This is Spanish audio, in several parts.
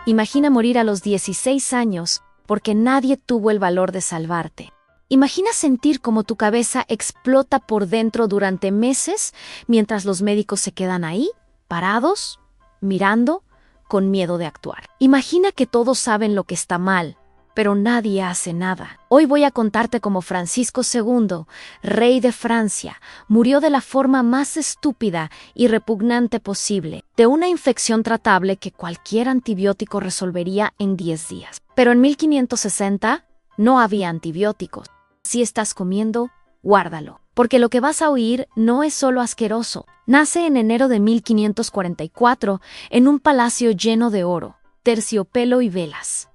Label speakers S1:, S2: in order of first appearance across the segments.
S1: Imagina morir a los 16 años porque nadie tuvo el valor de salvarte. Imagina sentir cómo tu cabeza explota por dentro durante meses mientras los médicos se quedan ahí, parados, mirando, con miedo de actuar. Imagina que todos saben lo que está mal, pero nadie hace nada. Hoy voy a contarte cómo Francisco II, rey de Francia, murió de la forma más estúpida y repugnante posible, de una infección tratable que cualquier antibiótico resolvería en 10 días. Pero en 1560 no había antibióticos. Si estás comiendo, guárdalo, porque lo que vas a oír no es solo asqueroso. Nace en enero de 1544 en un palacio lleno de oro, terciopelo y velas.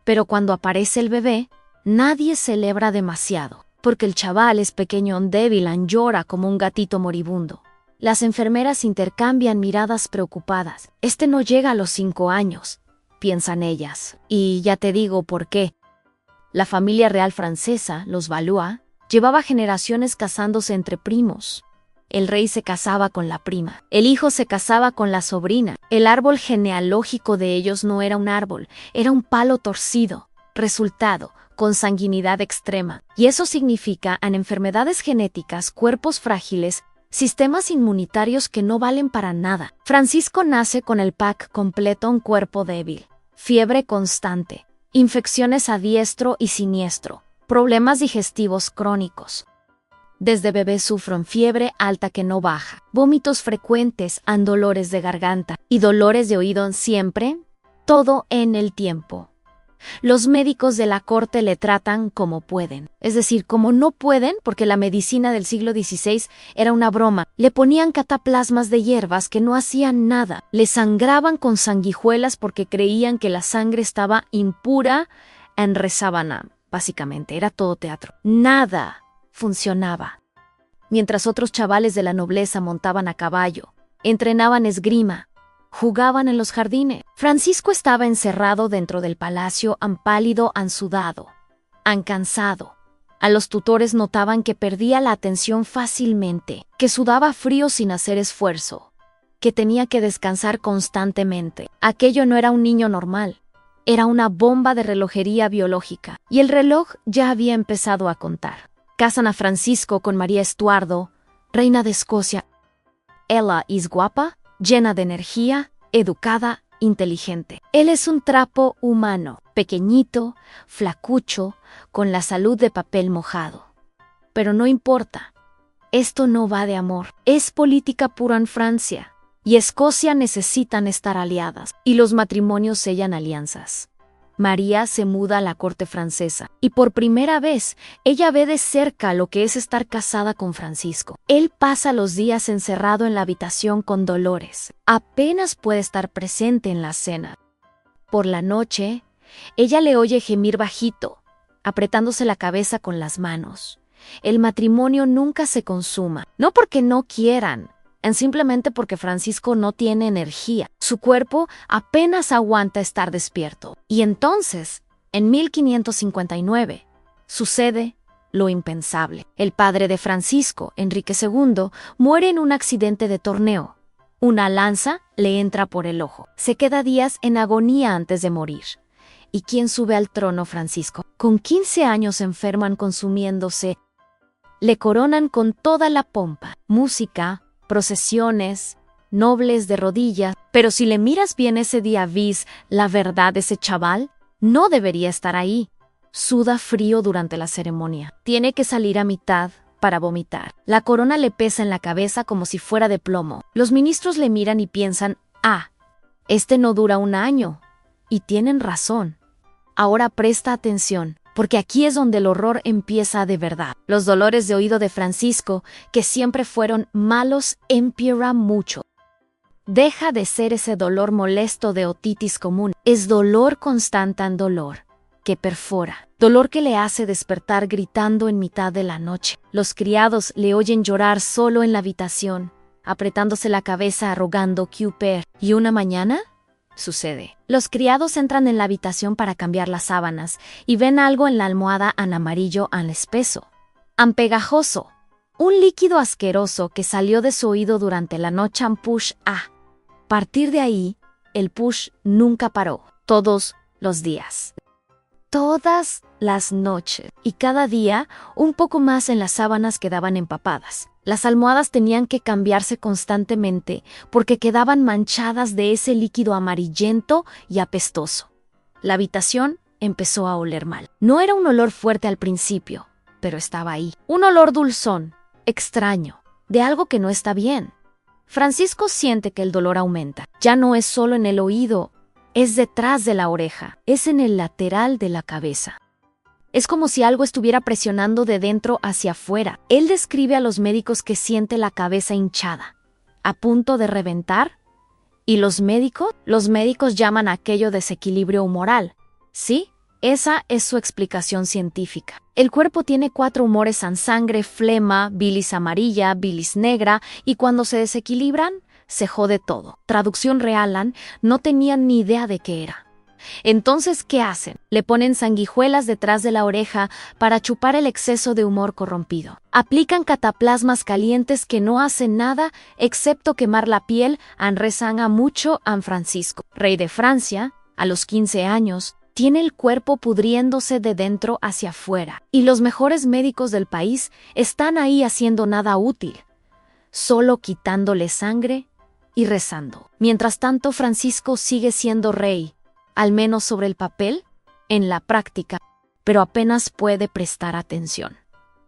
S1: Pero cuando aparece el bebé, nadie celebra demasiado, porque el chaval es pequeño, débil, llora como un gatito moribundo. Las enfermeras intercambian miradas preocupadas. Este no llega a los 5 años, piensan ellas. Y ya te digo por qué. La familia real francesa, los Valois, llevaba generaciones casándose entre primos. El rey se casaba con la prima, el hijo se casaba con la sobrina. El árbol genealógico de ellos no era un árbol, era un palo torcido. Resultado, consanguinidad extrema. Y eso significa, en enfermedades genéticas, cuerpos frágiles, sistemas inmunitarios que no valen para nada. Francisco nace con el pack completo, un cuerpo débil, fiebre constante, infecciones a diestro y siniestro, problemas digestivos crónicos. Desde bebé sufren fiebre alta que no baja, vómitos frecuentes, dolores de garganta y dolores de oído siempre, todo en el tiempo. Los médicos de la corte le tratan como pueden, es decir, como no pueden porque la medicina del siglo XVI era una broma. Le ponían cataplasmas de hierbas que no hacían nada, le sangraban con sanguijuelas porque creían que la sangre estaba impura, rezaban, básicamente, era todo teatro. Nada funcionaba. Mientras otros chavales de la nobleza montaban a caballo, entrenaban esgrima, jugaban en los jardines, Francisco estaba encerrado dentro del palacio, pálido, sudado, cansado. A los tutores notaban que perdía la atención fácilmente, que sudaba frío sin hacer esfuerzo, que tenía que descansar constantemente. Aquello no era un niño normal, era una bomba de relojería biológica, y el reloj ya había empezado a contar. Casan a Francisco con María Estuardo, reina de Escocia. Ella es guapa, llena de energía, educada, inteligente. Él es un trapo humano, pequeñito, flacucho, con la salud de papel mojado. Pero no importa. Esto no va de amor. Es política pura en Francia. Y Escocia necesitan estar aliadas. Y los matrimonios sellan alianzas. María se muda a la corte francesa y por primera vez ella ve de cerca lo que es estar casada con Francisco. Él pasa los días encerrado en la habitación con Dolores. Apenas puede estar presente en la cena. Por la noche, ella le oye gemir bajito, apretándose la cabeza con las manos. El matrimonio nunca se consuma, no porque no quieran, simplemente porque Francisco no tiene energía. Su cuerpo apenas aguanta estar despierto. Y entonces, en 1559, sucede lo impensable. El padre de Francisco, Enrique II, muere en un accidente de torneo. Una lanza le entra por el ojo. Se queda días en agonía antes de morir. ¿Y quién sube al trono? Francisco. Con 15 años enferman consumiéndose. Le coronan con toda la pompa, música, procesiones, nobles de rodillas. Pero si le miras bien ese día, vis la verdad, ese chaval no debería estar ahí. Suda frío durante la ceremonia. Tiene que salir a mitad para vomitar. La corona le pesa en la cabeza como si fuera de plomo. Los ministros le miran y piensan, este no dura un año. Y tienen razón. Ahora presta atención, porque aquí es donde el horror empieza de verdad. Los dolores de oído de Francisco, que siempre fueron malos, empeoran mucho. Deja de ser ese dolor molesto de otitis común. Es dolor constante, dolor que perfora. Dolor que le hace despertar gritando en mitad de la noche. Los criados le oyen llorar solo en la habitación, apretándose la cabeza, rogando Cooper. ¿Y una mañana? Sucede. Los criados entran en la habitación para cambiar las sábanas y ven algo en la almohada amarillo, espeso, pegajoso, un líquido asqueroso que salió de su oído durante la noche. Push. A partir de ahí, el push nunca paró. todos los días. Todas las noches. Y cada día, un poco más en las sábanas quedaban empapadas. Las almohadas tenían que cambiarse constantemente porque quedaban manchadas de ese líquido amarillento y apestoso. La habitación empezó a oler mal. No era un olor fuerte al principio, pero estaba ahí. Un olor dulzón, extraño, de algo que no está bien. Francisco siente que el dolor aumenta. Ya no es solo en el oído, es detrás de la oreja, es en el lateral de la cabeza. Es como si algo estuviera presionando de dentro hacia afuera. Él describe a los médicos que siente la cabeza hinchada, a punto de reventar. ¿Y los médicos? Los médicos llaman a aquello desequilibrio humoral. Sí, esa es su explicación científica. El cuerpo tiene 4 humores en sangre: flema, bilis amarilla, bilis negra, y cuando se desequilibran, se jode todo. Traducción real, no tenían ni idea de qué era. Entonces, ¿qué hacen? Le ponen sanguijuelas detrás de la oreja para chupar el exceso de humor corrompido. Aplican cataplasmas calientes que no hacen nada excepto quemar la piel. Rezan a mucho a Francisco, rey de Francia, a los 15 años, tiene el cuerpo pudriéndose de dentro hacia afuera. Y los mejores médicos del país están ahí haciendo nada útil, solo quitándole sangre y rezando. Mientras tanto, Francisco sigue siendo rey, al menos sobre el papel, en la práctica, pero apenas puede prestar atención.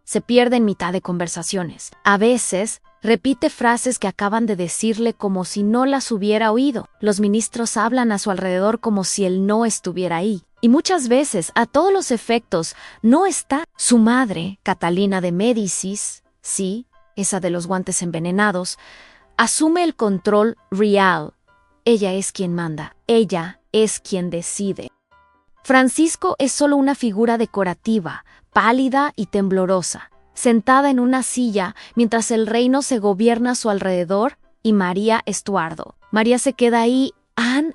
S1: Se pierde en mitad de conversaciones. A veces, repite frases que acaban de decirle como si no las hubiera oído. Los ministros hablan a su alrededor como si él no estuviera ahí. Y muchas veces, a todos los efectos, no está. Su madre, Catalina de Médicis, sí, esa de los guantes envenenados, asume el control real. Ella es quien manda. Ella es quien decide. Francisco es solo una figura decorativa, pálida y temblorosa, sentada en una silla mientras el reino se gobierna a su alrededor, y María Estuardo. María se queda ahí,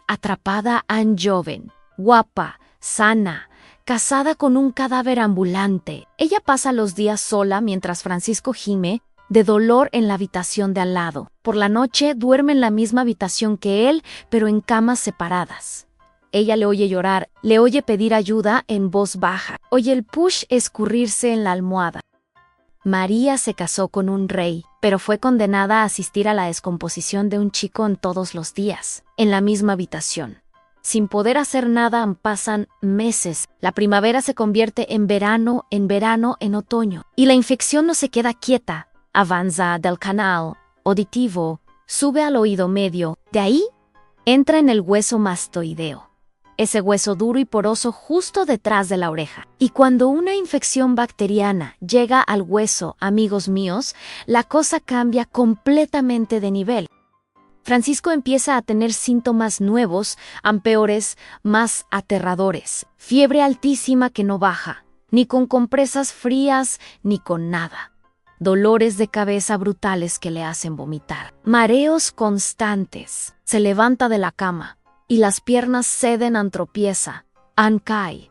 S1: atrapada, joven, guapa, sana, casada con un cadáver ambulante. Ella pasa los días sola mientras Francisco gime de dolor en la habitación de al lado. Por la noche duerme en la misma habitación que él, pero en camas separadas. Ella le oye llorar, le oye pedir ayuda en voz baja, oye el push escurrirse en la almohada. María se casó con un rey, pero fue condenada a asistir a la descomposición de un chico en todos los días, en la misma habitación. Sin poder hacer nada, pasan meses. La primavera se convierte en verano, en otoño. Y la infección no se queda quieta. Avanza del canal auditivo, sube al oído medio. De ahí, entra en el hueso mastoideo, ese hueso duro y poroso justo detrás de la oreja. Y cuando una infección bacteriana llega al hueso, amigos míos, la cosa cambia completamente de nivel. Francisco empieza a tener síntomas nuevos, peores, más aterradores. Fiebre altísima que no baja, ni con compresas frías, ni con nada. Dolores de cabeza brutales que le hacen vomitar. Mareos constantes. Se levanta de la cama y las piernas ceden, tropieza. Cae.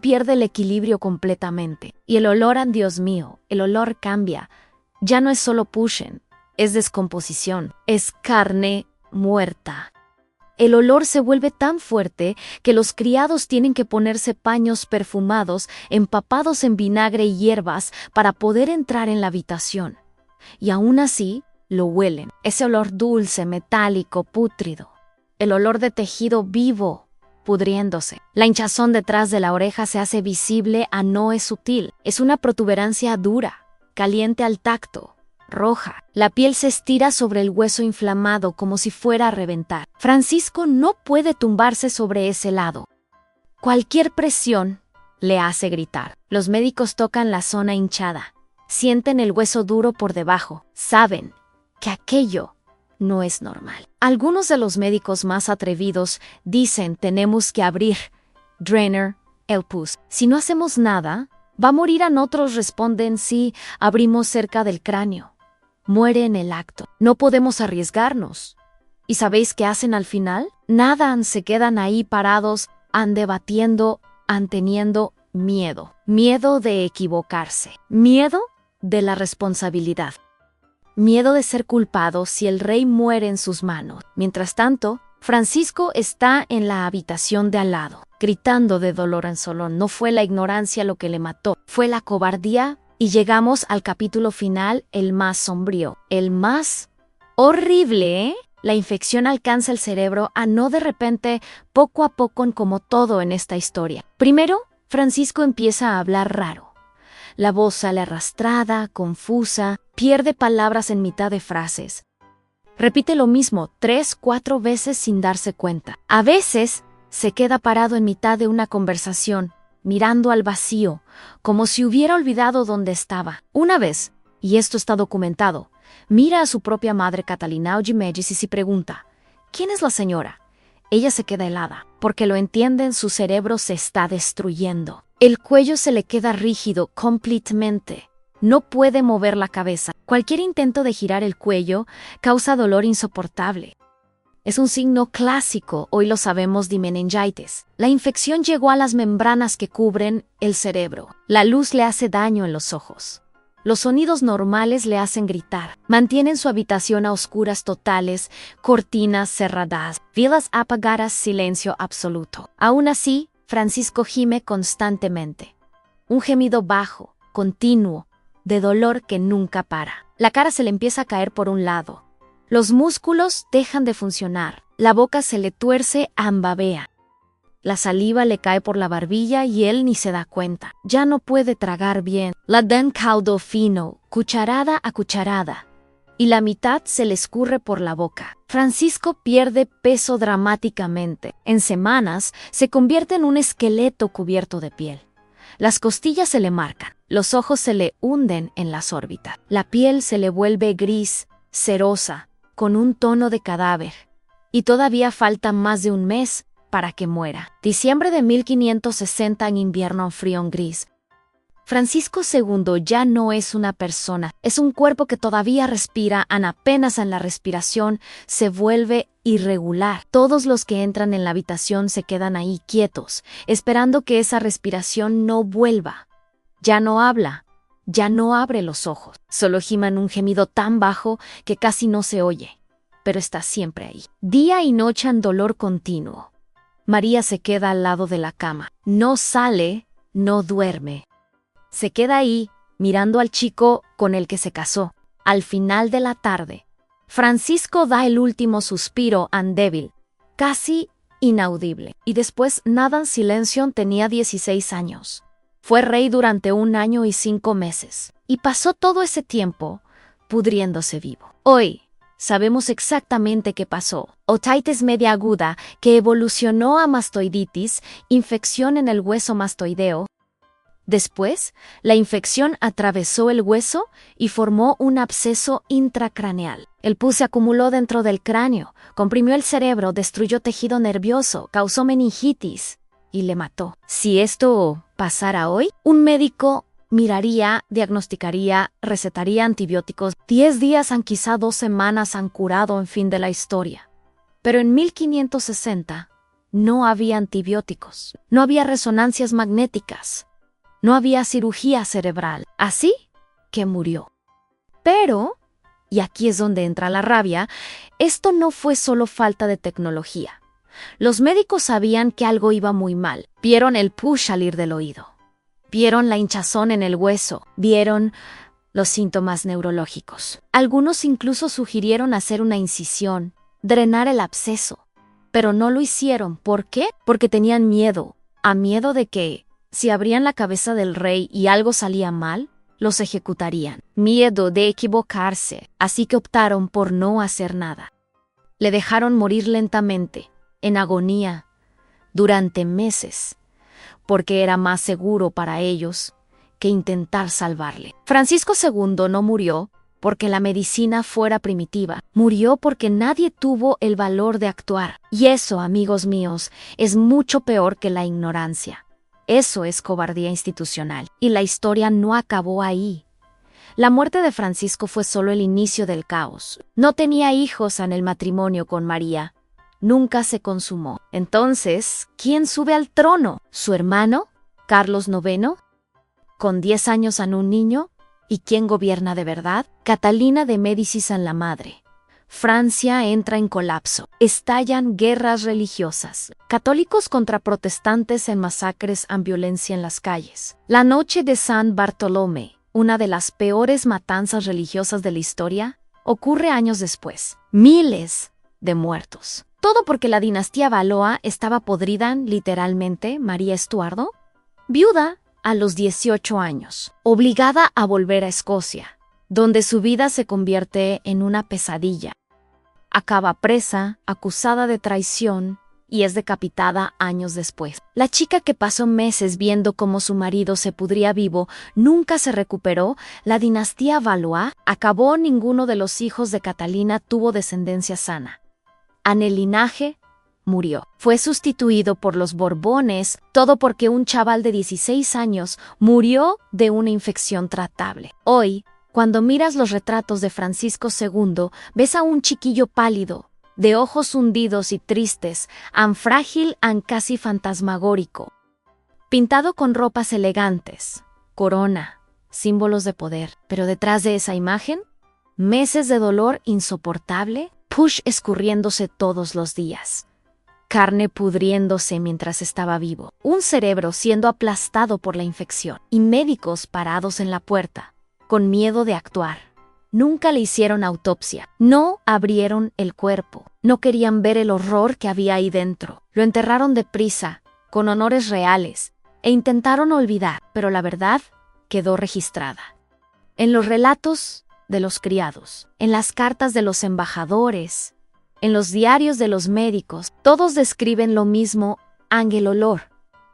S1: Pierde el equilibrio completamente. Y el olor, Dios mío, el olor cambia. Ya no es solo pushen. Es descomposición, es carne muerta. El olor se vuelve tan fuerte que los criados tienen que ponerse paños perfumados, empapados en vinagre y hierbas para poder entrar en la habitación. Y aún así, lo huelen. Ese olor dulce, metálico, pútrido. El olor de tejido vivo, pudriéndose. La hinchazón detrás de la oreja se hace visible, no es sutil. Es una protuberancia dura, caliente al tacto. Roja. La piel se estira sobre el hueso inflamado como si fuera a reventar. Francisco no puede tumbarse sobre ese lado. Cualquier presión le hace gritar. Los médicos tocan la zona hinchada. Sienten el hueso duro por debajo. Saben que aquello no es normal. Algunos de los médicos más atrevidos dicen: tenemos que abrir, drainer, el pus. Si no hacemos nada, va a morir. Otros responden: sí, abrimos cerca del cráneo. Muere en el acto. No podemos arriesgarnos. ¿Y sabéis qué hacen al final? Nada, se quedan ahí parados, debatiendo, teniendo miedo. Miedo de equivocarse. Miedo de la responsabilidad. Miedo de ser culpado si el rey muere en sus manos. Mientras tanto, Francisco está en la habitación de al lado, gritando de dolor en solón. No fue la ignorancia lo que le mató, fue la cobardía. Y llegamos al capítulo final, el más sombrío, el más horrible, ¿eh? La infección alcanza el cerebro no de repente, poco a poco, como todo en esta historia. Primero, Francisco empieza a hablar raro. La voz sale arrastrada, confusa, pierde palabras en mitad de frases. Repite lo mismo 3, 4 veces sin darse cuenta. A veces se queda parado en mitad de una conversación, mirando al vacío, como si hubiera olvidado dónde estaba. Una vez, y esto está documentado, mira a su propia madre Catalina Ogimedes y se pregunta, ¿quién es la señora? Ella se queda helada, porque lo entienden, su cerebro se está destruyendo. El cuello se le queda rígido completamente. No puede mover la cabeza. Cualquier intento de girar el cuello causa dolor insoportable. Es un signo clásico, hoy lo sabemos, de meningitis. La infección llegó a las membranas que cubren el cerebro. La luz le hace daño en los ojos. Los sonidos normales le hacen gritar. Mantienen su habitación a oscuras totales, cortinas cerradas, velas apagadas, silencio absoluto. Aún así, Francisco gime constantemente. Un gemido bajo, continuo, de dolor que nunca para. La cara se le empieza a caer por un lado. Los músculos dejan de funcionar. La boca se le tuerce, ambabea. La saliva le cae por la barbilla y él ni se da cuenta. Ya no puede tragar bien. La dan caldo fino, cucharada a cucharada, y la mitad se le escurre por la boca. Francisco pierde peso dramáticamente. En semanas se convierte en un esqueleto cubierto de piel. Las costillas se le marcan, los ojos se le hunden en las órbitas. La piel se le vuelve gris, cerosa, con un tono de cadáver. Y todavía falta más de un mes para que muera. Diciembre de 1560, en invierno frío en gris. Francisco II ya no es una persona, es un cuerpo que todavía respira, apenas en la respiración se vuelve irregular. Todos los que entran en la habitación se quedan ahí quietos, esperando que esa respiración no vuelva. Ya no habla, ya no abre los ojos, solo giman un gemido tan bajo que casi no se oye, pero está siempre ahí. Día y noche en dolor continuo. María se queda al lado de la cama, no sale, no duerme. Se queda ahí, mirando al chico con el que se casó. Al final de la tarde, Francisco da el último suspiro débil, casi inaudible, y después nada en silencio. Tenía 16 años. Fue rey durante 1 año y 5 meses, y pasó todo ese tiempo pudriéndose vivo. Hoy sabemos exactamente qué pasó. Otitis media aguda, que evolucionó a mastoiditis, infección en el hueso mastoideo. Después, la infección atravesó el hueso y formó un absceso intracraneal. El pus se acumuló dentro del cráneo, comprimió el cerebro, destruyó tejido nervioso, causó meningitis y le mató. Si esto pasara hoy, un médico miraría, diagnosticaría, recetaría antibióticos. 10 días, quizá 2 semanas han curado en fin de la historia. Pero en 1560 no había antibióticos, no había resonancias magnéticas. No había cirugía cerebral, así que murió. Pero, y aquí es donde entra la rabia, esto no fue solo falta de tecnología. Los médicos sabían que algo iba muy mal. Vieron el pus salir del oído. Vieron la hinchazón en el hueso. Vieron los síntomas neurológicos. Algunos incluso sugirieron hacer una incisión, drenar el absceso. Pero no lo hicieron. ¿Por qué? Porque tenían miedo. A miedo de que, si abrían la cabeza del rey y algo salía mal, los ejecutarían. Miedo de equivocarse, así que optaron por no hacer nada. Le dejaron morir lentamente, en agonía, durante meses, porque era más seguro para ellos que intentar salvarle. Francisco II no murió porque la medicina fuera primitiva, murió porque nadie tuvo el valor de actuar. Y eso, amigos míos, es mucho peor que la ignorancia. Eso es cobardía institucional. Y la historia no acabó ahí. La muerte de Francisco fue solo el inicio del caos. No tenía hijos en el matrimonio con María. Nunca se consumó. Entonces, ¿quién sube al trono? ¿Su hermano, Carlos IX? ¿Con 10 años en un niño? ¿Y quién gobierna de verdad? Catalina de Médicis en la madre. Francia entra en colapso. Estallan guerras religiosas. Católicos contra protestantes en masacres y violencia en las calles. La noche de San Bartolomé, una de las peores matanzas religiosas de la historia, ocurre años después. Miles de muertos. Todo porque la dinastía Valois estaba podrida, literalmente, María Estuardo, viuda a los 18 años, obligada a volver a Escocia, donde su vida se convierte en una pesadilla. Acaba presa, acusada de traición y es decapitada años después. La chica que pasó meses viendo cómo su marido se pudría vivo nunca se recuperó. La dinastía Valois acabó. Ninguno de los hijos de Catalina tuvo descendencia sana. En el linaje murió. Fue sustituido por los Borbones, todo porque un chaval de 16 años murió de una infección tratable. Hoy, cuando miras los retratos de Francisco II, ves a un chiquillo pálido, de ojos hundidos y tristes, tan frágil, tan casi fantasmagórico, pintado con ropas elegantes, corona, símbolos de poder. Pero detrás de esa imagen, meses de dolor insoportable, push escurriéndose todos los días, carne pudriéndose mientras estaba vivo, un cerebro siendo aplastado por la infección y médicos parados en la puerta, con miedo de actuar. Nunca le hicieron autopsia, no abrieron el cuerpo, no querían ver el horror que había ahí dentro. Lo enterraron deprisa, con honores reales, e intentaron olvidar, pero la verdad quedó registrada. En los relatos de los criados, en las cartas de los embajadores, en los diarios de los médicos, todos describen lo mismo: el olor,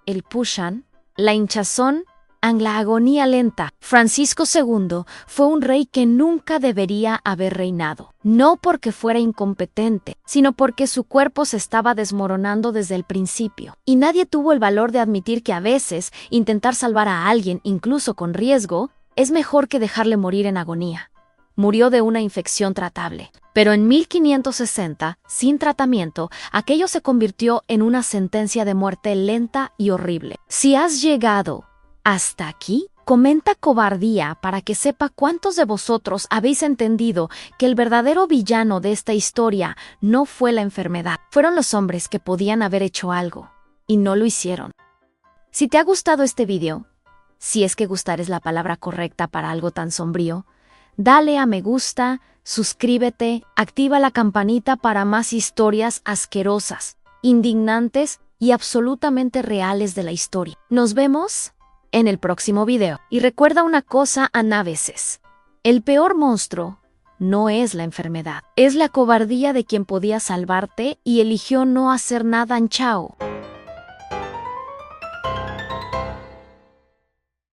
S1: el pushan, la hinchazón, la agonía lenta. Francisco II fue un rey que nunca debería haber reinado, no porque fuera incompetente, sino porque su cuerpo se estaba desmoronando desde el principio. Y nadie tuvo el valor de admitir que a veces intentar salvar a alguien, incluso con riesgo, es mejor que dejarle morir en agonía. Murió de una infección tratable. Pero en 1560, sin tratamiento, aquello se convirtió en una sentencia de muerte lenta y horrible. Si has llegado hasta aquí, comenta cobardía para que sepa cuántos de vosotros habéis entendido que el verdadero villano de esta historia no fue la enfermedad. Fueron los hombres que podían haber hecho algo y no lo hicieron. Si te ha gustado este video, si es que gustar es la palabra correcta para algo tan sombrío, dale a me gusta, suscríbete, activa la campanita para más historias asquerosas, indignantes y absolutamente reales de la historia. Nos vemos en el próximo video. Y recuerda una cosa a veces: el peor monstruo no es la enfermedad, es la cobardía de quien podía salvarte y eligió no hacer nada. Chao.